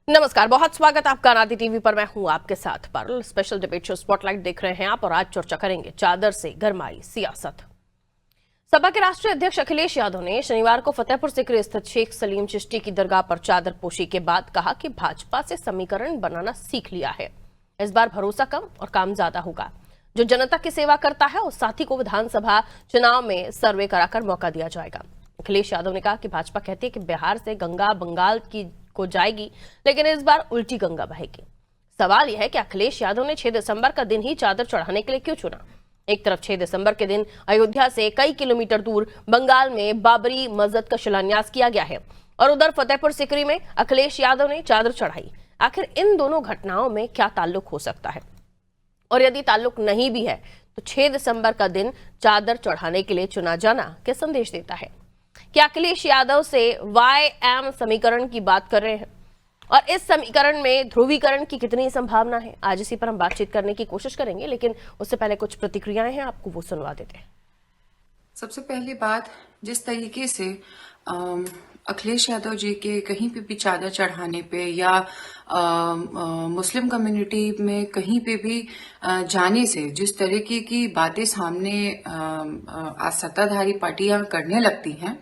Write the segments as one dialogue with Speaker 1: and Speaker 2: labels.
Speaker 1: नमस्कार, बहुत स्वागत आपका अनादि टीवी पर। मैं हूं आपके साथ Parul. Special debate show spotlight देख रहे हैं आप और आज चर्चा करेंगे चादर से गरमाई सियासत। सपा के राष्ट्रीय अध्यक्ष अखिलेश यादव ने शनिवार को फतेहपुर सिकरी स्थित शेख सलीम चिश्ती की दरगाह पर चादर पोशी के बाद कहा कि भाजपा से समीकरण बनाना सीख लिया है। इस बार भरोसा कम और काम ज्यादा होगा। जो जनता की सेवा करता है उस साथी को विधानसभा चुनाव में सर्वे कराकर मौका दिया जाएगा। अखिलेश यादव ने कहा कि भाजपा कहती है कि बिहार से गंगा बंगाल को जाएगी, लेकिन इस बार उल्टी गंगा बहेगी। सवाल यह है कि अखिलेश यादव ने 6 दिसंबर का दिन ही चादर चढ़ाने के लिए क्यों चुना। एक तरफ 6 दिसंबर के दिन अयोध्या से कई किलोमीटर दूर बंगाल में बाबरी मस्जिद का शिलान्यास किया गया है और उधर फतेहपुर सिकरी में अखिलेश यादव ने चादर चढ़ाई। आखिर इन दोनों घटनाओं में क्या ताल्लुक हो सकता है, और यदि ताल्लुक नहीं भी है तो 6 दिसंबर का दिन चादर चढ़ाने के लिए चुना जाना क्या संदेश देता है। क्या अखिलेश यादव से YM समीकरण की बात कर रहे हैं और इस समीकरण में ध्रुवीकरण की कितनी संभावना है, आज इसी पर हम बातचीत करने की कोशिश करेंगे। लेकिन उससे पहले कुछ प्रतिक्रियाएं हैं, आपको वो सुनवा देते हैं।
Speaker 2: सबसे पहली बात, जिस तरीके से अखिलेश यादव जी के कहीं पे भी चादर चढ़ाने पे या मुस्लिम कम्युनिटी में कहीं पे भी जाने से जिस तरीके की बातें सामने सत्ताधारी पार्टियां करने लगती हैं,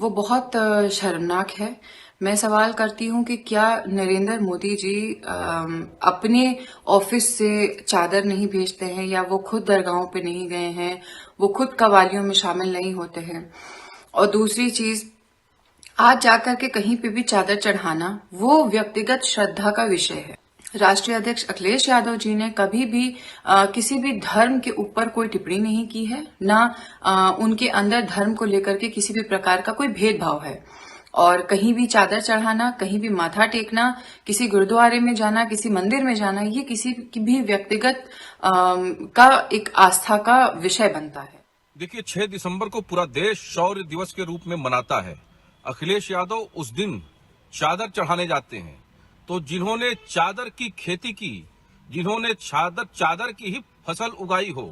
Speaker 2: वो बहुत शर्मनाक है। मैं सवाल करती हूँ कि क्या नरेंद्र मोदी जी अपने ऑफिस से चादर नहीं भेजते हैं, या वो खुद दरगाहों पे नहीं गए हैं, वो खुद कवालियों में शामिल नहीं होते हैं। और दूसरी चीज, आज जाकर के कहीं पे भी चादर चढ़ाना वो व्यक्तिगत श्रद्धा का विषय है। राष्ट्रीय अध्यक्ष अखिलेश यादव जी ने कभी भी किसी भी धर्म के ऊपर कोई टिप्पणी नहीं की है, ना उनके अंदर धर्म को लेकर के किसी भी प्रकार का कोई भेदभाव है। और कहीं भी चादर चढ़ाना, कहीं भी माथा टेकना, किसी गुरुद्वारे में जाना, किसी मंदिर में जाना, ये किसी की भी व्यक्तिगत का एक आस्था का विषय बनता है।
Speaker 3: देखिए, 6 दिसंबर को पूरा देश शौर्य दिवस के रूप में मनाता है। अखिलेश यादव उस दिन चादर चढ़ाने जाते हैं, तो जिन्होंने चादर की खेती की, जिन्होंने चादर की ही फसल उगाई हो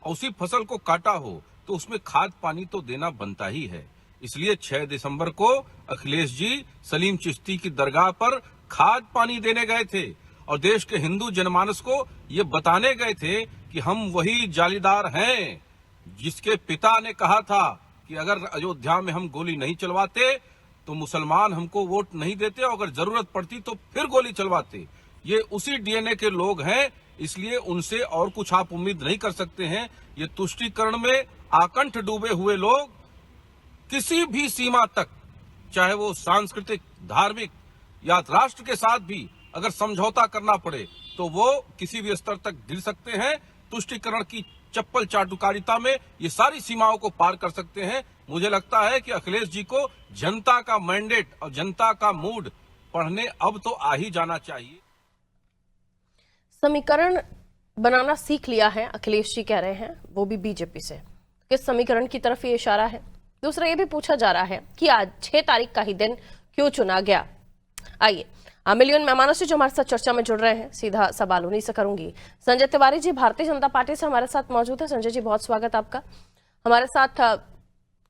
Speaker 3: और उसी फसल को काटा हो, तो उसमें खाद पानी तो देना बनता ही है। इसलिए 6 दिसंबर को अखिलेश जी सलीम चिश्ती की दरगाह पर खाद पानी देने गए थे और देश के हिंदू जनमानस को ये बताने गए थे कि हम वही जालीदार हैं जिसके पिता ने कहा था कि अगर अयोध्या में हम गोली नहीं चलवाते तो मुसलमान हमको वोट नहीं देते, और अगर जरूरत पड़ती तो फिर गोली चलवाते। ये उसी डीएनए के लोग हैं, इसलिए उनसे और कुछ आप उम्मीद नहीं कर सकते हैं। ये तुष्टीकरण में आकंठ डूबे हुए लोग किसी भी सीमा तक, चाहे वो सांस्कृतिक, धार्मिक या राष्ट्र के साथ भी अगर समझौता करना पड़े तो वो किसी भी स्तर तक गिर सकते हैं। तुष्टीकरण की चप्पल चाटुकारिता में ये सारी सीमाओं को पार कर सकते हैं। मुझे लगता है कि अखिलेश जी को जनता का मैंडेट और जनता का मूड पढ़ने अब तो आ ही जाना चाहिए।
Speaker 1: समीकरण बनाना सीख लिया है, अखिलेश जी कह रहे हैं, वो भी बीजेपी से। किस समीकरण की तरफ ये इशारा है? दूसरा ये भी पूछा जा रहा है कि आज 6 तारीख का ही दिन क्यों चुना गया। आइए मिलियन मेहमानों से जो हमारे साथ चर्चा में जुड़ रहे हैं, सीधा सवाल उन्हीं से करूंगी। संजय तिवारी जी भारतीय जनता पार्टी से हमारे साथ मौजूद है। संजय जी, बहुत स्वागत आपका। हमारे साथ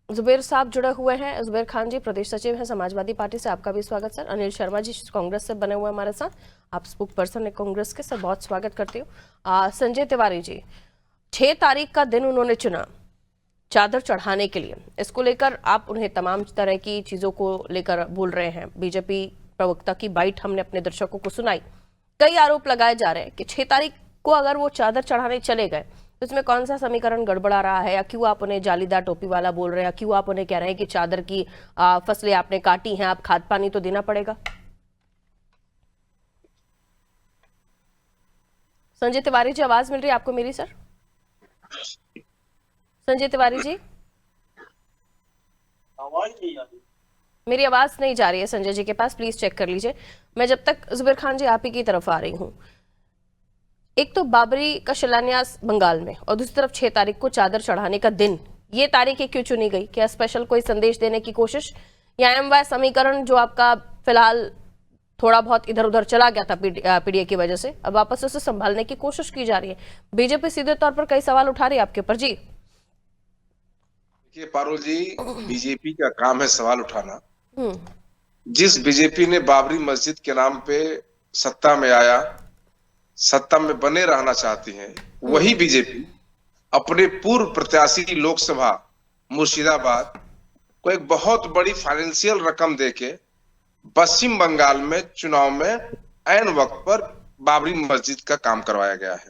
Speaker 1: जुबेर साहब जुड़े हुए हैं, जुबेर खान जी प्रदेश सचिव हैं समाजवादी पार्टी से, आपका भी स्वागत सर। अनिल शर्मा जी कांग्रेस से बने हुए हमारे साथ, आप स्पोक पर्सन है कांग्रेस के, सर बहुत स्वागत करती हूँ। संजय तिवारी जी, 6 तारीख का दिन उन्होंने चुना चादर चढ़ाने के लिए, इसको लेकर आप उन्हें तमाम तरह की चीजों को लेकर बोल रहे हैं। बीजेपी प्रवक्ता की बाइट हमने अपने दर्शकों को सुनाई। कई आरोप लगाए जा रहे हैं कि 6 तारीख को अगर वो चादर चढ़ाने चले गए तो इसमें कौन सा समीकरण गड़बड़ा रहा है, या क्यों आप उन्हें जालीदार टोपी वाला बोल रहे हैं, क्यों आप उन्हें कह रहे हैं कि चादर की फसलें आपने काटी हैं, आप खाद पानी तो देना पड़ेगा। संजय तिवारी जी, आवाज मिल रही है आपको मेरी सर? संजय तिवारी जी,
Speaker 4: आवाज नहीं आ रही।
Speaker 1: मेरी आवाज नहीं जा रही है संजय जी के पास, प्लीज चेक कर लीजिए। मैं जब तक जुबेर खान जी आप ही की तरफ आ रही हूँ। एक तो बाबरी का शिलान्यास बंगाल में और दूसरी तरफ 6 तारीख को चादर चढ़ाने का दिन, ये तारीखें क्यों चुनी गई? क्या स्पेशल कोई संदेश देने की कोशिश, या MY समीकरण जो आपका फिलहाल थोड़ा बहुत इधर उधर चला गया था पीडीए की वजह से, अब वापस उसे संभालने की कोशिश की जा रही है? बीजेपी सीधे तौर पर कई सवाल उठा रही है आपके ऊपर जी।
Speaker 5: देखिए पारुल जी, बीजेपी का काम है सवाल उठाना।
Speaker 4: जिस बीजेपी ने बाबरी मस्जिद के नाम पे सत्ता में आया, सत्ता में बने रहना चाहती है, वही बीजेपी अपने पूर्व प्रत्याशी लोकसभा मुर्शिदाबाद को एक बहुत बड़ी फाइनेंशियल रकम देके पश्चिम बंगाल में चुनाव में ऐन वक्त पर बाबरी मस्जिद का काम करवाया गया है।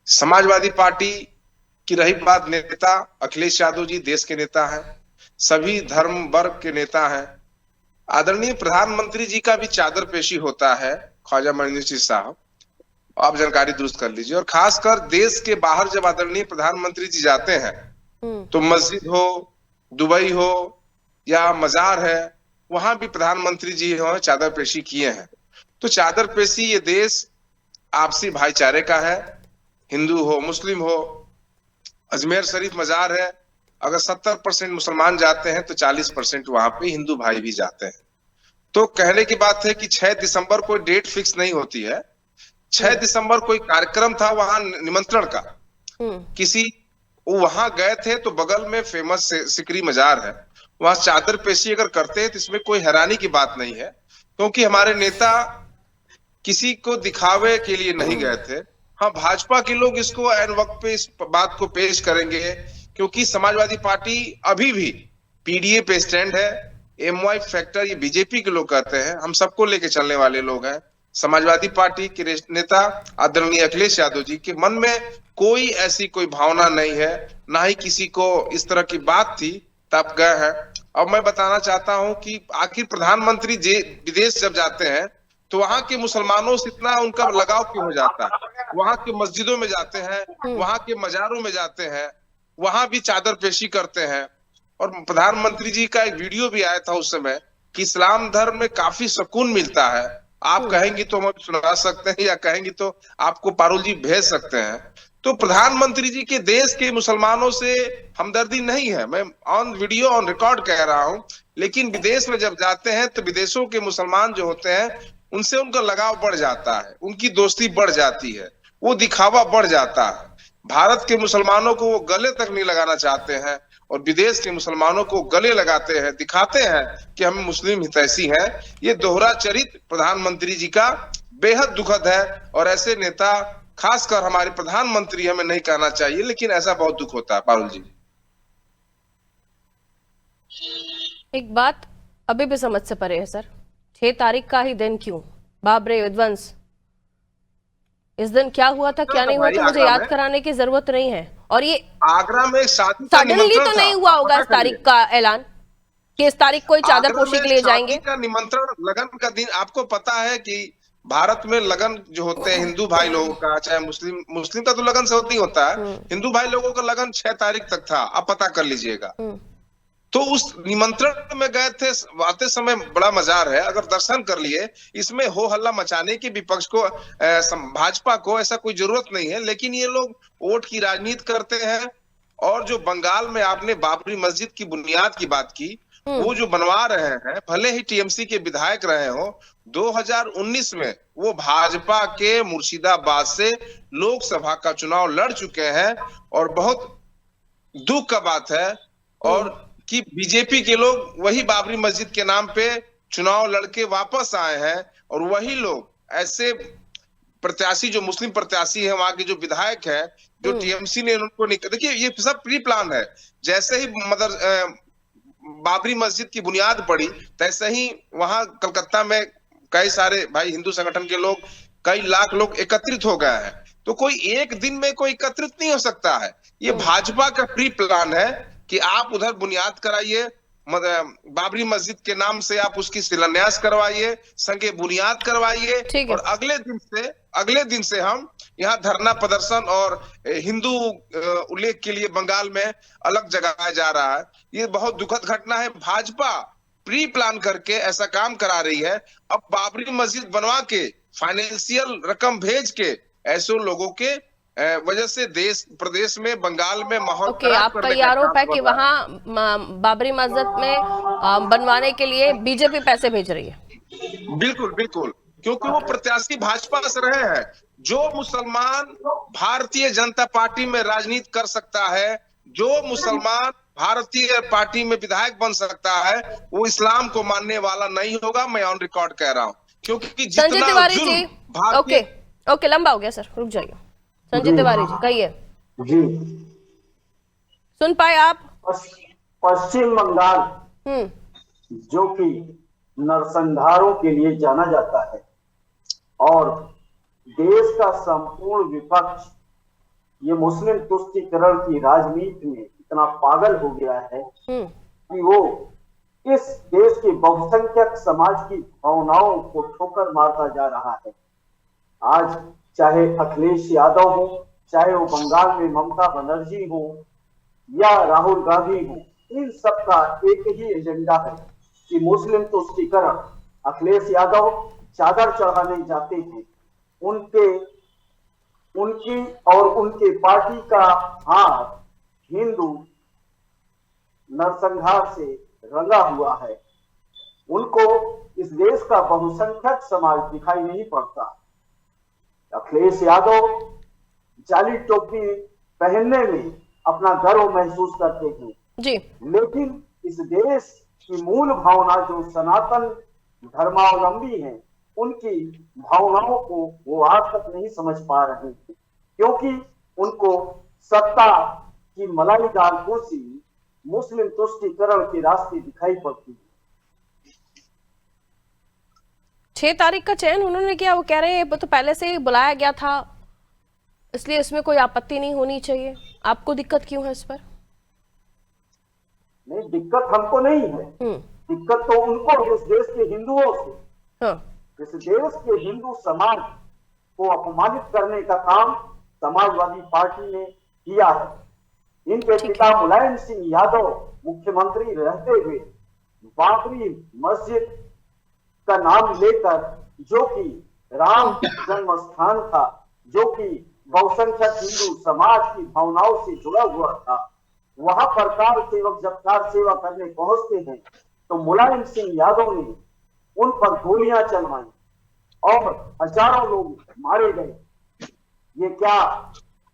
Speaker 4: समाजवादी पार्टी की रही बात, नेता अखिलेश यादव जी देश के नेता हैं, सभी धर्म वर्ग के नेता हैं। आदरणीय प्रधानमंत्री जी का भी चादर पेशी होता है, ख्वाजा मोइनुद्दीन चिश्ती साहब, आप जानकारी दुरुस्त कर लीजिए। और खासकर देश के बाहर जब आदरणीय प्रधानमंत्री जी जाते हैं तो मस्जिद हो, दुबई हो या मजार है, वहां भी प्रधानमंत्री जी हो चादर पेशी किए हैं। तो चादर पेशी ये देश आपसी भाईचारे का है, हिंदू हो मुस्लिम हो। अजमेर शरीफ मजार है, अगर 70% मुसलमान जाते हैं तो 40% वहां पे हिंदू भाई भी जाते हैं। तो कहने की बात है कि 6 दिसंबर को डेट फिक्स नहीं होती है। 6 दिसंबर कोई कार्यक्रम था वहां निमंत्रण का, किसी वहां गए थे तो बगल में फेमस सिकरी मजार है, वहां चादर पेशी अगर करते हैं तो इसमें कोई हैरानी की बात नहीं है, क्योंकि हमारे नेता किसी को दिखावे के लिए नहीं गए थे। हाँ, भाजपा के लोग इसको ऐन वक्त पे इस बात को पेश करेंगे, क्योंकि समाजवादी पार्टी अभी भी पीडीए पे स्टैंड है। एमवाई फैक्टर ये बीजेपी के लोग कहते हैं, हम सबको लेके चलने वाले लोग हैं। समाजवादी पार्टी के नेता आदरणीय अखिलेश यादव जी के मन में कोई ऐसी कोई भावना नहीं है, ना ही किसी को इस तरह की बात थी तब गए हैं। अब मैं बताना चाहता हूं कि आखिर प्रधानमंत्री विदेश जब जाते हैं तो वहां के मुसलमानों से इतना उनका लगाव क्यों हो जाता है? वहां के मस्जिदों में जाते हैं, वहां के मजारों में जाते हैं, वहां भी चादर पेशी करते हैं। और प्रधानमंत्री जी का एक वीडियो भी आया था उस समय कि इस्लाम धर्म में काफी सुकून मिलता है। आप कहेंगी तो हम सुना सकते हैं, या कहेंगी तो आपको पारुल जी भेज सकते हैं। तो प्रधानमंत्री जी के देश के मुसलमानों से हमदर्दी नहीं है, मैं ऑन वीडियो ऑन रिकॉर्ड कह रहा हूं। लेकिन विदेश में जब जाते हैं तो विदेशों के मुसलमान जो होते हैं उनसे उनका लगाव बढ़ जाता है, उनकी दोस्ती बढ़ जाती है, वो दिखावा बढ़ जाता है। भारत के मुसलमानों को वो गले तक नहीं लगाना चाहते हैं, और विदेश के मुसलमानों को गले लगाते हैं, दिखाते हैं कि हम मुस्लिम हितैषी हैं। ये दोहरा चरित्र प्रधानमंत्री जी का बेहद दुखद है, और ऐसे नेता खासकर हमारे प्रधानमंत्री हमें नहीं कहना चाहिए, लेकिन ऐसा बहुत दुख होता है। पारुल जी,
Speaker 1: एक बात अभी भी समझ से परे है सर, 6 तारीख का ही दिन क्यों? बाबरी विध्वंस, इस दिन क्या हुआ था क्या नहीं हुआ था मुझे याद कराने की जरूरत नहीं है। और ये
Speaker 4: आगरा में शादी
Speaker 1: सडनली तो नहीं हुआ होगा इस तारीख का ऐलान कि इस तारीख को चादर पोशी के लिए जाएंगे।
Speaker 4: का निमंत्रण लगन का दिन, आपको पता है कि भारत में लगन जो होते हैं हिंदू भाई लोगों का, चाहे मुस्लिम का तो लगन से नहीं होता है, हिंदू भाई लोगों का लगन 6 तारीख तक था, आप पता कर लीजिएगा। तो उस निमंत्रण में गए थे, आते समय बड़ा मजार है, अगर दर्शन कर लिए। इसमें हो हल्ला मचाने की विपक्ष को, भाजपा को ऐसा कोई जरूरत नहीं है, लेकिन ये लोग वोट की राजनीति करते हैं। और जो बंगाल में आपने बाबरी मस्जिद की बुनियाद की बात की, वो जो बनवा रहे हैं, भले ही टीएमसी के विधायक रहे हो, 2019 में वो भाजपा के मुर्शिदाबाद से लोकसभा का चुनाव लड़ चुके हैं। और बहुत दुख का बात है और कि बीजेपी के लोग वही बाबरी मस्जिद के नाम पे चुनाव लड़के वापस आए हैं, और वही लोग ऐसे प्रत्याशी जो मुस्लिम प्रत्याशी है, वहां के जो विधायक है, जो टीएमसी ने उनको नहीं, देखिए ये सब प्री प्लान है। जैसे ही बाबरी मस्जिद की बुनियाद पड़ी, तैसे ही वहां कलकत्ता में कई सारे भाई हिंदू संगठन के लोग, कई लाख लोग एकत्रित हो गए हैं। तो कोई एक दिन में कोई एकत्रित नहीं हो सकता है, ये भाजपा का प्री प्लान है कि आप उधर बुनियाद कराइए, बाबरी मस्जिद के नाम से आप उसकी शिलान्यास करवाइए, संगे बुनियाद करवाइए, और अगले दिन से हम यहाँ धरना प्रदर्शन और हिंदू उल्लेख के लिए बंगाल में अलग जगाया जा रहा है। ये बहुत दुखद घटना है। भाजपा प्री प्लान करके ऐसा काम करा रही है। अब बाबरी मस्जिद बनवा के फाइनेंशियल रकम भेज के ऐसे लोगों के वजह से देश प्रदेश में बंगाल में माहौल
Speaker 1: आपका ये आरोप है कि वहां बाबरी मस्जिद में बनवाने के लिए बीजेपी पैसे भेज रही है।
Speaker 4: बिल्कुल बिल्कुल, क्योंकि वो प्रत्याशी भाजपा से रहे हैं। जो मुसलमान भारतीय जनता पार्टी में राजनीति कर सकता है, जो मुसलमान भारतीय पार्टी में विधायक बन सकता है, वो इस्लाम को मानने वाला नहीं होगा। मैं ऑन रिकॉर्ड कह रहा हूं, क्योंकि
Speaker 1: संजय
Speaker 4: जितना
Speaker 1: तिवारी जी,
Speaker 4: जुल्म
Speaker 1: ओके ओके, लंबा हो गया सर, रुक जाइए। संजय तिवारी जी कहिए,
Speaker 5: जी,
Speaker 1: सुन पाए आप?
Speaker 5: पश्चिम बंगाल जो कि नरसंहारों के लिए जाना जाता है और देश का संपूर्ण विपक्ष ये मुस्लिम तुष्टीकरण की राजनीति में इतना पागल हो गया है कि वो इस देश के बहुसंख्यक समाज की भावनाओं को ठोकर मारता जा रहा है। आज चाहे अखिलेश यादव हो, चाहे वो बंगाल में ममता बनर्जी हो या राहुल गांधी हो, इन सबका एक ही एजेंडा है कि मुस्लिम तुष्टीकरण। अखिलेश यादव चादर चढ़ाने जाते थे, उनकी और उनके पार्टी का हाथ हिंदू नरसंहार से रंगा हुआ है। उनको इस देश का बहुसंख्यक समाज दिखाई नहीं पड़ता। अखिलेश यादव जाली टोपी पहनने में अपना गर्व महसूस करते हैं
Speaker 1: जी,
Speaker 5: लेकिन इस देश की मूल भावना जो सनातन धर्मावलंबी हैं, उनकी भावनाओं को वो आज तक नहीं समझ पा रहे हैं, क्योंकि उनको सत्ता की मलाईदार कुर्सी मुस्लिम तुष्टीकरण के रास्ते दिखाई पड़ती है।
Speaker 1: 6 तारीख का चयन उन्होंने किया, वो कह रहे हैं तो पहले से ही बुलाया गया था, इसलिए इसमें कोई आपत्ति नहीं होनी चाहिए। आपको दिक्कत क्यों है इस पर?
Speaker 5: नहीं, दिक्कत हमको नहीं है, दिक्कत तो उनको, इस देश के हिंदुओं से।
Speaker 1: हाँ,
Speaker 5: इस देश के हिंदू समाज को अपमानित करने का काम समाजवादी पार्टी ने किया है। इनके पिता मुलायम सिंह यादव मुख्यमंत्री रहते हुए बाबरी मस्जिद का नाम लेकर, जो कि राम जन्म स्थान था, जो कि बहुसंख्यक हिंदू समाज की भावनाओं से जुड़ा हुआ था, वहां पर कार सेवक जब कार सेवा करने पहुंचते हैं तो मुलायम सिंह यादव ने उन पर गोलियां चलवाई और हजारों लोग मारे गए। ये क्या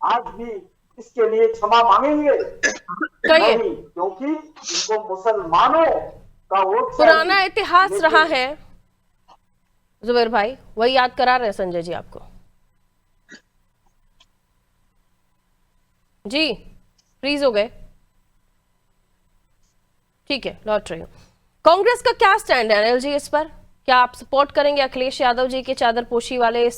Speaker 5: आज भी इसके लिए क्षमा मांगेंगे? नहीं, क्योंकि इनको मुसलमानों का वोट
Speaker 1: पुराना इतिहास रहा है। जुबैर भाई वही याद करा रहे हैं संजय जी आपको। जी फ्रीज हो गए, ठीक है, लौट रही हूँ। कांग्रेस का क्या स्टैंड है अनिल जी इस पर? क्या आप सपोर्ट करेंगे अखिलेश यादव जी के चादरपोशी वाले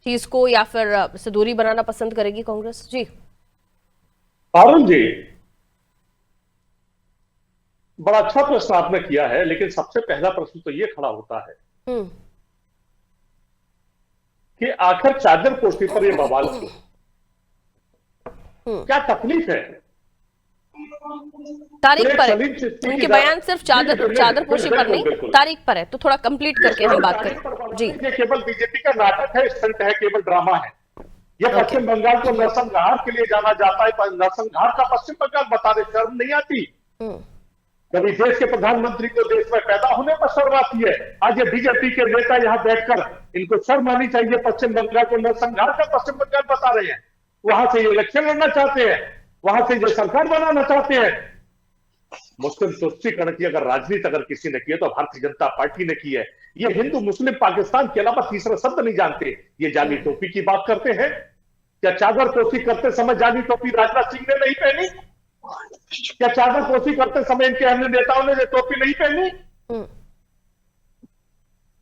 Speaker 1: चीज को, या फिर इससे दूरी बनाना पसंद करेगी कांग्रेस? जी
Speaker 6: अरुण जी, बड़ा अच्छा प्रश्न आपने किया है, लेकिन सबसे पहला प्रश्न तो ये खड़ा होता है कि आखिर चादरपोशी पर यह बवाल क्यों? क्या तकलीफ है?
Speaker 1: तारीख पर है, उनके बयान सिर्फ चादरपोशी पर नहीं, तारीख पर है, तो थोड़ा कंप्लीट करके हम बात करें। जी,
Speaker 6: ये केवल बीजेपी का नाटक है, स्टंट है, केवल ड्रामा है। ये पश्चिम बंगाल को नरसंहार के लिए जाना जाता है, पर नरसंहार का पश्चिम बंगाल बता रहे, शर्म नहीं आती? कभी देश के प्रधानमंत्री को देश में पैदा होने पर शर्म आती है? आज ये बीजेपी के नेता यहाँ बैठकर, इनको शर्म आनी चाहिए। पश्चिम बंगाल को नरसंहार का पश्चिम बंगाल बता रहे हैं, वहां से ये इलेक्शन लड़ना चाहते हैं, वहां से ये सरकार बनाना चाहते हैं। मुस्लिम तुष्टीकरण की अगर राजनीति अगर किसी ने की है तो भारतीय जनता पार्टी ने की है। ये हिंदू मुस्लिम पाकिस्तान के अलावा तीसरा शब्द नहीं जानते। ये जाली टोपी की बात करते हैं, क्या चादरपोशी करते समय जाली टोपी राजनाथ सिंह ने नहीं पहनी? क्या चादरपोशी करते समय इनके अन्य नेताओं ने टोपी नहीं पहनी?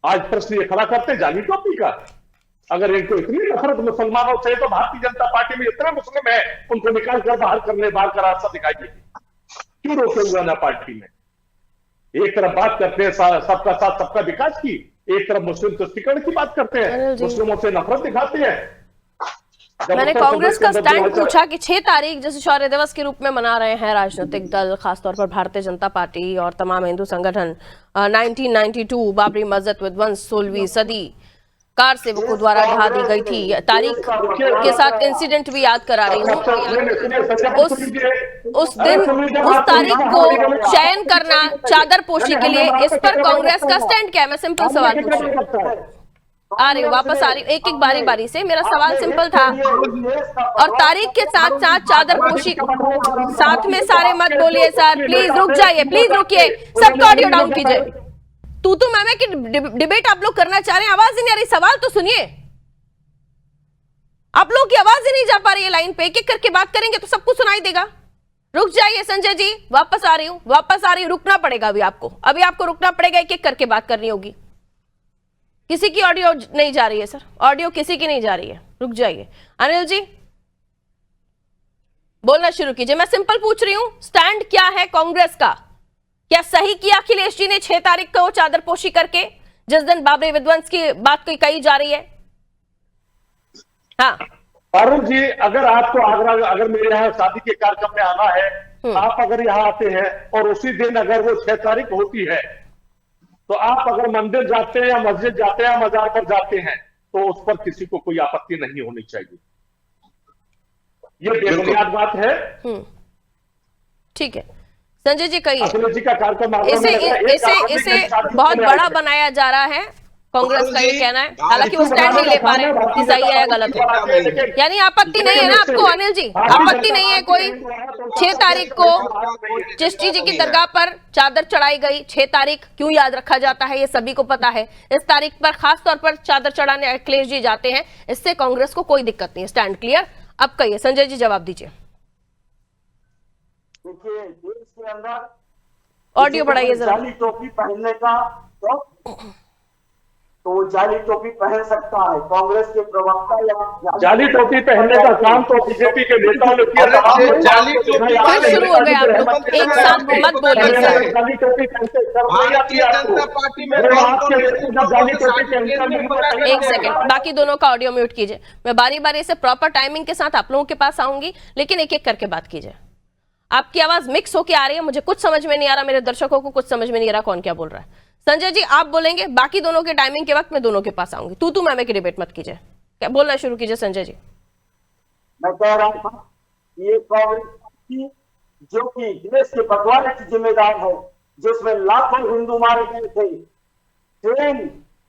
Speaker 6: आज प्रश्न ये खड़ा करते जाली टोपी का। अगर इनको इतनी नफरत मुसलमानों से, तो भारतीय जनता पार्टी में इतने मुस्लिम है, उनको निकाल कर बाहर करने, बाहर का रास्ता दिखाइए। क्यों रोके हुए ना पार्टी में? एक तरफ बात करते हैं सबका साथ सबका विकास की, एक तरफ मुस्लिम तुष्टीकरण की बात करते हैं, मुस्लिमों से नफरत दिखाते हैं।
Speaker 1: मैंने कांग्रेस का स्टैंड पूछा कि 6 तारीख जैसे शौर्य दिवस के रूप में मना रहे हैं राजनीतिक दल, खासतौर पर भारतीय जनता पार्टी और तमाम हिंदू संगठन, 1992 बाबरी मस्जिद विध्वंस, 16वीं सदी कार सेवकों द्वारा ढहा दी गई थी, तारीख के साथ इंसिडेंट भी याद करा रही हूँ। उस तारीख को चयन करना चादरपोशी के लिए, इस पर कांग्रेस का स्टैंड क्या है? मैं सिंपल सवाल पूछ रही हूँ। आ रही हूँ, वापस आ रही हूँ, एक एक बारी बारी से। मेरा सवाल सिंपल था, और तारीख के साथ साथ चादर पोशी साथ में सारे मत बोलिए सर, प्लीज रुक जाइए, प्लीज रुकिए, सबका ऑडियो डाउन कीजिए। तू मैमे की डिबेट आप लोग करना चाह रहे हैं, आवाज ही नहीं आ रही, सवाल तो सुनिए। आप लोगों की आवाज ही नहीं जा पा रही है लाइन पे, एक एक करके बात करेंगे तो सब कुछ सुनाई देगा। रुक जाइए संजय जी, वापस आ रही हूं, वापस आ रही हूं, रुकना पड़ेगा अभी आपको रुकना पड़ेगा, एक एक करके बात करनी होगी। किसी की ऑडियो नहीं जा रही है सर, ऑडियो किसी की नहीं जा रही है, रुक जाइए। अनिल जी बोलना शुरू कीजिए। मैं सिंपल पूछ रही हूं, स्टैंड क्या है कांग्रेस का? क्या सही किया अखिलेश जी ने 6 तारीख को चादरपोशी करके, जिस दिन बाबरी विध्वंस की बात कही जा रही है? हाँ
Speaker 6: अरुण जी, अगर आपको आगरा, अगर मेरे यहाँ शादी के कार्यक्रम में आना है, आप अगर यहाँ आते हैं और उसी दिन अगर वो 6 तारीख होती है, तो आप अगर मंदिर जाते हैं या मस्जिद जाते हैं या मजार पर जाते हैं, तो उस पर किसी को कोई आपत्ति नहीं होनी चाहिए। ये बेबुनियाद बात है।
Speaker 1: ठीक है संजय जी, कहिए।
Speaker 6: अखिलेश जी का कार्यक्रम
Speaker 1: इसे बहुत बड़ा बनाया जा रहा है, कांग्रेस का ये कहना है, हालांकि वो स्टैंड नहीं ले पा रहे कि सही है या गलत है। यानी आपत्ति नहीं है ना आपको अनिल जी? आपत्ति नहीं है कोई? 6 तारीख को चिश्ती जी की दरगाह पर चादर चढ़ाई गई। 6 तारीख क्यों याद रखा जाता है ये सभी को पता है। इस तारीख पर खास तौर पर चादर चढ़ाने अखिलेश जी जाते हैं, इससे कांग्रेस को कोई दिक्कत नहीं है। Stand clear? अब कहिए संजय जी, जवाब दीजिए।
Speaker 5: देखिए, देश के अंदर
Speaker 1: ऑडियो बढ़ाइए जरा।
Speaker 5: जाली टोपी पहनने का तो वो जाली टोपी पहन सकता है। कांग्रेस के प्रवक्ता या
Speaker 6: जाली टोपी पहनने का काम तो बीजेपी के नेताओं ने किया।
Speaker 4: जाली टोपी
Speaker 1: फिर शुरू हो गए आप लोग, एक साथ मत बोलिए सर।
Speaker 6: जाली टोपी पहनते
Speaker 4: भारतीय जनता पार्टी में
Speaker 1: एक सेकंड, बाकी दोनों का ऑडियो म्यूट कीजिए। मैं बारी बारी से प्रॉपर टाइमिंग के साथ आप लोगों के पास आऊंगी, लेकिन एक एक करके बात कीजिए। आपकी आवाज मिक्स होके आ रही है, मुझे कुछ समझ में नहीं आ रहा, मेरे दर्शकों को कुछ समझ में नहीं आ रहा कौन क्या बोल रहा है। संजय जी आप बोलेंगे, बाकी दोनों के टाइमिंग के वक्त मैं दोनों के पास आऊंगी। तू मैमे की डिबेट मत कीजिए, क्या बोलना शुरू कीजिए संजय जी।
Speaker 5: मैं कह रहा था ये कांग्रेस पार्टी जो कि देश के बंटवारे की जिम्मेदार है, जिसमें लाखों हिंदू मारे गए थे, ट्रेन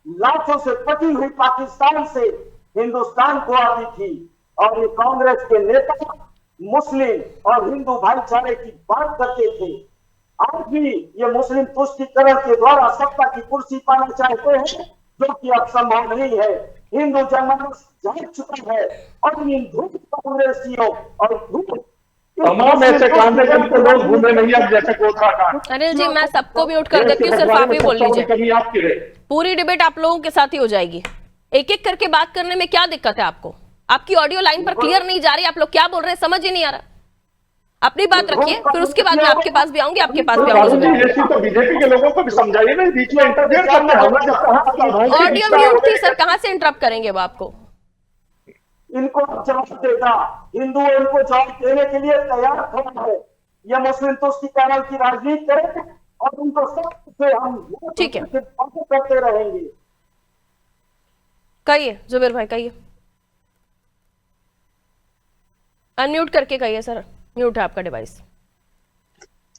Speaker 5: लाखों से पटी हुई पाकिस्तान से हिंदुस्तान को आती थी, और ये कांग्रेस के नेता मुस्लिम और हिंदू भाईचारे की बात करते थे। आज भी ये मुस्लिम तुष्टीकरण के द्वारा सत्ता की कुर्सी पाना चाहते हैं, जो कि अब संभव नहीं है। हिंदू जनमानस जाग चुका है, और इन धूप कांग्रेसियों और धूप
Speaker 6: तमाम ऐसे कांधे जिनको लोग घूमे नहीं, अब जैसे कोठा का।
Speaker 1: अनिल जी मैं सबको म्यूट कर देती हूँ, सिर्फ आप ही बोल लीजिए। पूरी डिबेट आप लोगों के साथ ही हो जाएगी। एक एक करके बात करने में क्या दिक्कत है आपको? आपकी ऑडियो लाइन पर क्लियर नहीं जा रही, आप लोग क्या बोल रहे हैं समझ ही नहीं आ रहा। अपनी बात रखिए, फिर उसके बाद मैं आपके पास भी आऊंगी, आपके पास भी आऊंगी।
Speaker 6: तो बीजेपी के लोगों को भी समझाइए ना, बीच में इंटरफेयर करना है।
Speaker 1: ऑडियो म्यूट थी सर, कहां से इंटरप्ट करेंगे वो आपको?
Speaker 5: इनको जवाब देगा, हिंदू इनको जवाब देने के लिए तैयार खड़ा है। ये मुस्लिम तुष्टीकरण की राजनीति करें और उनको सबसे हम
Speaker 1: ठीक है
Speaker 5: करते रहेंगे।
Speaker 1: कहिए जुबेर भाई, कहिए। अनम्यूट करके कहिए सर, म्यूट है आपका डिवाइस।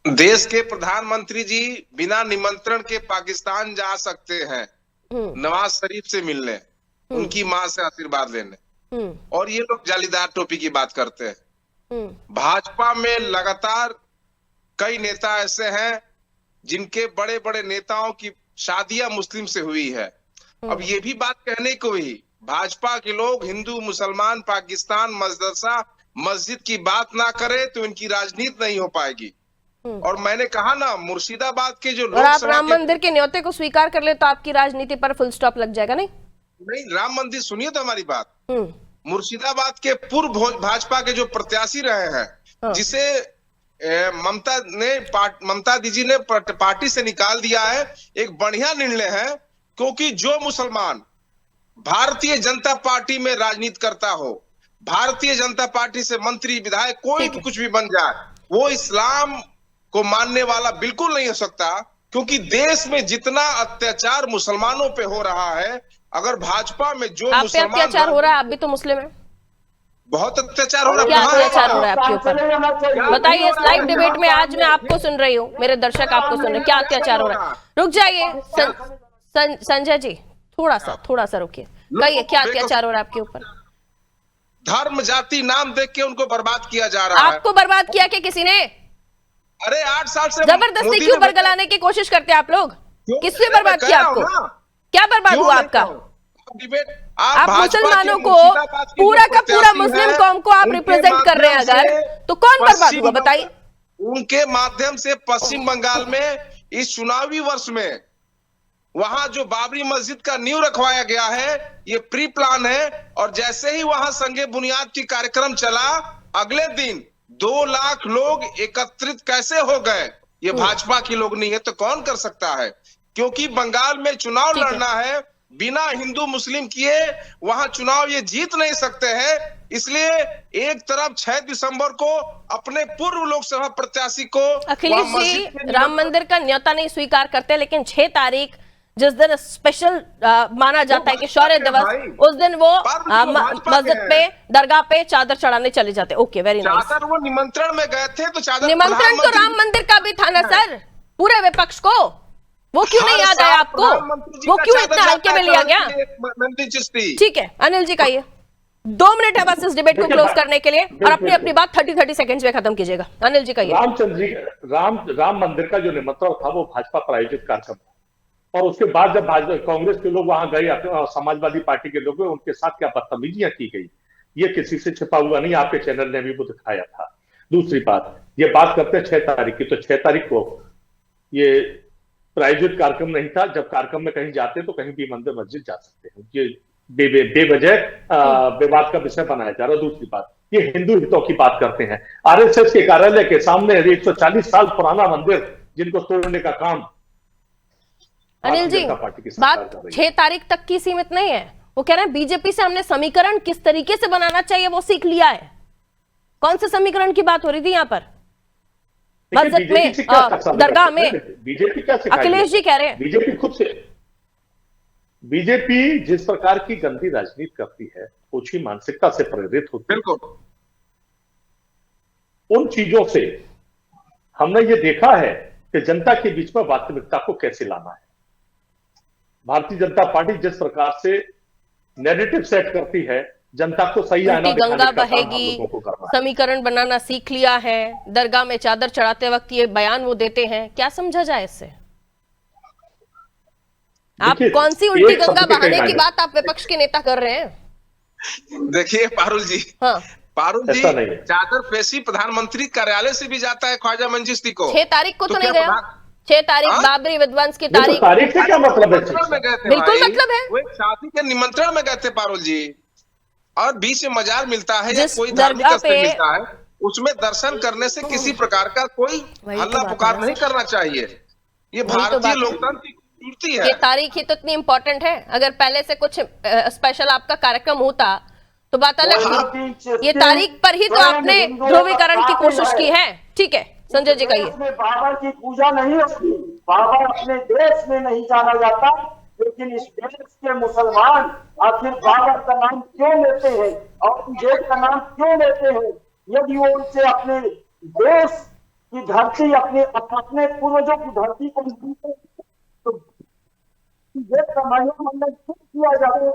Speaker 4: देश के प्रधानमंत्री जी बिना निमंत्रण के पाकिस्तान जा सकते हैं नवाज शरीफ से मिलने, उनकी मां से आशीर्वाद लेने, और ये लोग जालीदार टोपी की बात करते हैं। भाजपा में लगातार कई नेता ऐसे हैं जिनके बड़े बड़े नेताओं की शादियां मुस्लिम से हुई है। अब ये भी बात कहने को ही भाजपा के लोग हिंदू मुसलमान पाकिस्तान मदरसा मस्जिद की बात ना करे तो इनकी राजनीति नहीं हो पाएगी। और मैंने कहा ना, मुर्शिदाबाद के जो
Speaker 1: लोग, आप राम मंदिर के न्योते को स्वीकार कर ले तो आपकी राजनीति पर फुल स्टॉप लग जाएगा। नहीं
Speaker 4: राम मंदिर, सुनिए तो हमारी बात। मुर्शिदाबाद के पूर्व भाजपा के जो प्रत्याशी रहे हैं, जिसे ममता दीदी ने पार्टी से निकाल दिया है, एक बढ़िया निर्णय है। क्योंकि जो मुसलमान भारतीय जनता पार्टी में राजनीति करता हो, भारतीय जनता पार्टी से मंत्री विधायक कोई भी कुछ भी बन जाए, वो इस्लाम को मानने वाला बिल्कुल नहीं हो सकता। क्योंकि देश में जितना अत्याचार मुसलमानों पे हो रहा है, अगर भाजपा में जो मुसलमान
Speaker 1: अत्याचार हो रहा है, आप भी तो मुस्लिम है,
Speaker 4: बहुत अत्याचार हो रहा है।
Speaker 1: क्या अत्याचार हो रहा है आपके ऊपर? बताइए। इस लाइव डिबेट में आज मैं आपको सुन रही हूँ, मेरे दर्शक आपको सुन रहे हैं, क्या अत्याचार हो रहा है? रुक जाइए संजय जी, थोड़ा सा रुकिए, कहिए क्या अत्याचार हो रहा है आपके ऊपर?
Speaker 4: धर्म जाति नाम देख के उनको बर्बाद किया जा रहा है।
Speaker 1: आपको बर्बाद किया क्या किसी ने?
Speaker 4: अरे 8 साल से
Speaker 1: जबरदस्ती
Speaker 4: मोदी
Speaker 1: क्यों
Speaker 4: ने
Speaker 1: बरगलाने की कोशिश करते हैं आप लोग? किसने
Speaker 4: मैं
Speaker 1: बर्बाद
Speaker 4: कह
Speaker 1: किया
Speaker 4: रहा हूं
Speaker 1: आपको?
Speaker 4: ना।
Speaker 1: क्या बर्बाद
Speaker 4: क्यों
Speaker 1: हुआ
Speaker 4: नहीं
Speaker 1: आपका?
Speaker 4: कह रहा हूं? डिबेट
Speaker 1: आप
Speaker 4: भाजपा
Speaker 1: मुसलमानों
Speaker 4: के
Speaker 1: को
Speaker 4: मुर्शिदाबाद के
Speaker 1: पूरा
Speaker 4: जो
Speaker 1: का पूरा
Speaker 4: प्रत्याशी
Speaker 1: मुस्लिम
Speaker 4: हैं,
Speaker 1: कौम को आप
Speaker 4: उनके
Speaker 1: रिप्रेजेंट कर रहे हैं
Speaker 4: माध्यम
Speaker 1: अगर,
Speaker 4: से
Speaker 1: तो कौन बर्बाद
Speaker 4: पश्चिम
Speaker 1: हुआ बताइए?
Speaker 4: उनके माध्यम से पश्चिम बंगाल में इस चुनावी वर्ष में वहां जो बाबरी मस्जिद का नींव रखवाया गया है, ये प्री प्लान है। और जैसे ही वहां संगे बुनियाद की कार्यक्रम चला, अगले दिन 2 लाख लोग एकत्रित कैसे हो गए? ये भाजपा के लोग नहीं है तो कौन कर सकता है? क्योंकि बंगाल में चुनाव
Speaker 1: ठीक है।
Speaker 4: लड़ना है, बिना हिंदू मुस्लिम किए वहां चुनाव ये जीत नहीं सकते हैं। इसलिए एक तरफ 6 दिसंबर को अपने पूर्व लोकसभा प्रत्याशी को
Speaker 1: अखिलेश
Speaker 4: वहां मस्जिद
Speaker 1: जी
Speaker 4: के
Speaker 1: राम मंदिर का न्योता नहीं स्वीकार करते, लेकिन 6 तारीख जिस दिन स्पेशल माना जाता है कि शौर्य दिवस, उस दिन वो मस्जिद पे, दरगाह पे चादर चढ़ाने चले जाते। Okay, very nice.
Speaker 4: चादर वो निमंत्रण में गए थे तो चादर
Speaker 1: निमंत्रण तो राम मंदिर का भी था ना सर, पूरे विपक्ष को। वो क्यों नहीं याद आया आपको? वो क्यों इतना हल्के में लिया गया? ठीक है, अनिल जी कहिए। 2 मिनट है बस इस डिबेट को क्लोज करने के लिए, और अपनी अपनी बात 30 सेकंड्स में खत्म कीजिएगा। अनिल जी कहिए।
Speaker 6: रामचंद्र जी, राम मंदिर का जो निमंत्रण था वो भाजपा प्रायोजित कार्यक्रम था, और उसके बाद जब कांग्रेस के लोग वहां गए और समाजवादी पार्टी के लोग गए, उनके साथ क्या बदतमीजियां की गई, ये किसी से छिपा हुआ नहीं, आपके चैनल ने भी वो दिखाया था। दूसरी बात, ये बात करते हैं 6 तारीख की, तो 6 तारीख को ये प्रायोजित कार्यक्रम नहीं था। जब कार्यक्रम में कहीं जाते तो कहीं भी मंदिर मस्जिद जा सकते हैं, ये बेवजह विवाद का विषय बनाया जा रहा है। दूसरी बात, ये हिंदू हितों की बात करते हैं। आरएसएस के कार्यालय के सामने 140 साल पुराना मंदिर जिनको तोड़ने का काम
Speaker 1: अनिल जी, बात 6 तारीख तक की सीमित नहीं है। वो कह रहे हैं बीजेपी से हमने समीकरण किस तरीके से बनाना चाहिए वो सीख लिया है। कौन से समीकरण की बात हो रही थी यहाँ पर? मस्जिद में, दरगाह में
Speaker 6: बीजेपी क्या सिखाएगी?
Speaker 1: अखिलेश जी कह रहे हैं
Speaker 6: बीजेपी खुद से, बीजेपी जिस प्रकार की गंदी राजनीति करती है, ओछी मानसिकता से प्रेरित होती है।
Speaker 4: बिल्कुल,
Speaker 6: उन चीजों से हमने ये देखा है कि जनता के बीच में वास्तविकता को कैसे लाना है। भारतीय जनता पार्टी जिस प्रकार से नैरेटिव सेट करती है, जनता को सही आईना
Speaker 1: उल्टी
Speaker 6: दिखाने
Speaker 1: गंगा
Speaker 6: का काम हम
Speaker 1: बहेगी,
Speaker 6: लोगों को करना है।
Speaker 1: समीकरण बनाना सीख लिया है, दरगाह में चादर चढ़ाते वक्त ये बयान वो देते हैं। क्या समझा जाए इससे? आप कौन सी उल्टी गंगा बहाने की बात आप विपक्ष के नेता कर रहे हैं?
Speaker 4: देखिए पारुल जी,
Speaker 1: हाँ,
Speaker 4: पारुल जी,
Speaker 6: ऐसा नहीं है।
Speaker 4: चादर पेशी प्रधानमंत्री कार्यालय से भी जाता है ख्वाजा मंजिस्ती को।
Speaker 1: 6 तारीख को तो नहीं
Speaker 4: क्या
Speaker 1: गया। 6 तारीख बाबरी विध्वंस की
Speaker 6: नहीं, तो
Speaker 1: तारीख,
Speaker 6: तारीख से क्या मतलब है?
Speaker 4: निमंत्रण में गए थे
Speaker 1: बिल्कुल
Speaker 4: भाई।
Speaker 1: मतलब है।
Speaker 4: वो एक शादी के निमंत्रण में गए थे पारुल जी, और बीच में मजार मिलता है या
Speaker 1: जिस
Speaker 4: कोई धार्मिक
Speaker 1: दरगाह
Speaker 4: स्थल
Speaker 1: पे-
Speaker 4: मिलता है, उसमें दर्शन करने से किसी प्रकार का कोई
Speaker 1: वही तो
Speaker 4: हल्ला
Speaker 1: बात
Speaker 4: पुकार
Speaker 1: है।
Speaker 4: नहीं करना चाहिए। ये
Speaker 1: वही तो
Speaker 4: भारतीय
Speaker 1: बात है।
Speaker 4: लोकतंत्र की खूबसूरती है।
Speaker 1: ये तारीख ही तो इतनी इंपॉर्टेंट है। अगर पहले से कुछ स्पेशल आपका कार्यक्रम होता तो बात अलग थी। ये तारीख पर ही तो आपने ध्रुवीकरण की कोशिश की है। ठीक है, संजय जी कहिए।
Speaker 5: देश में बाबा की पूजा नहीं होती, बाबा अपने देश में नहीं जाना जाता, लेकिन इस देश के मुसलमान आखिर बाबा का नाम क्यों लेते हैं और देश का नाम क्यों लेते हैं? यदि वो उनसे अपने देश की धरती, अपने पूर्वजों की धरती को तो देश का महिला मंडल क्यों किया जाता है?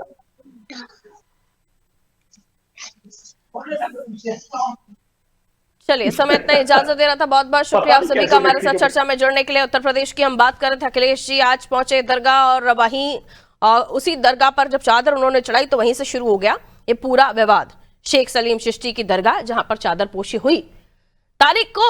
Speaker 1: चलिए, समय इतना इजाजत दे रहा था। बहुत बहुत शुक्रिया आप सभी का हमारे साथ चर्चा में जुड़ने के लिए। उत्तर प्रदेश की हम बात कर रहे थे। अखिलेश जी आज पहुंचे दरगाह, और वहीं उसी दरगाह पर जब चादर उन्होंने चढ़ाई तो वहीं से शुरू हो गया ये पूरा विवाद। शेख सलीम चिश्ती की दरगाह जहां पर चादर पोशी हुई, तारीख को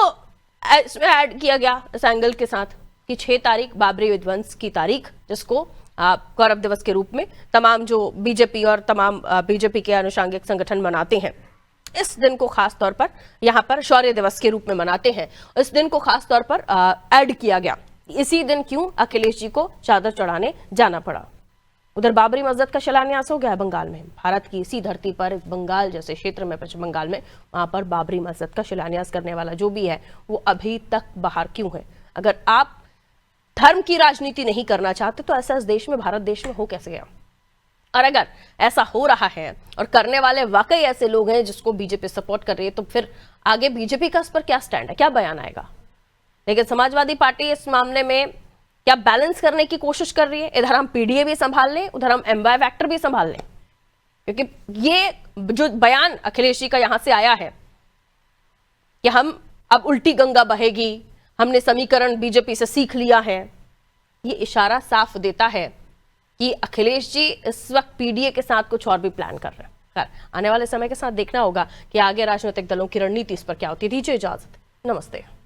Speaker 1: इसमें ऐड किया गया इस एंगल के साथ कि 6 तारीख बाबरी विध्वंस की तारीख, जिसको गौरव दिवस के रूप में तमाम जो बीजेपी और तमाम बीजेपी के अनुषंगिक संगठन मनाते हैं, इस दिन को खास तौर पर यहाँ पर शौर्य दिवस के रूप में मनाते हैं। इस दिन को खास तौर पर ऐड किया गया। इसी दिन क्यों अखिलेश जी को चादर चढ़ाने जाना पड़ा? उधर बाबरी मस्जिद का शिलान्यास हो गया है बंगाल में। भारत की इसी धरती पर बंगाल जैसे क्षेत्र में, पश्चिम बंगाल में, वहां पर बाबरी मस्जिद का शिलान्यास करने वाला जो भी है वो अभी तक बाहर क्यों है? अगर आप धर्म की राजनीति नहीं करना चाहते तो ऐसा इस देश में, भारत देश में हो कैसे गया? और अगर ऐसा हो रहा है और करने वाले वाकई ऐसे लोग हैं जिसको बीजेपी सपोर्ट कर रही है, तो फिर आगे बीजेपी का इस पर क्या स्टैंड है, क्या बयान आएगा? लेकिन समाजवादी पार्टी इस मामले में क्या बैलेंस करने की कोशिश कर रही है? इधर हम पीडीए भी संभाल लें, उधर हम एमवाय फैक्टर भी संभाल लें, क्योंकि ये जो बयान अखिलेश जी का यहां से आया है कि हम अब उल्टी गंगा बहेगी, हमने समीकरण बीजेपी से सीख लिया है, ये इशारा साफ देता है कि अखिलेश जी इस वक्त पीडीए के साथ कुछ और भी प्लान कर रहे हैं। खैर, आने वाले समय के साथ देखना होगा कि आगे राजनीतिक दलों की रणनीति इस पर क्या होती है। दीजिए इजाजत, नमस्ते।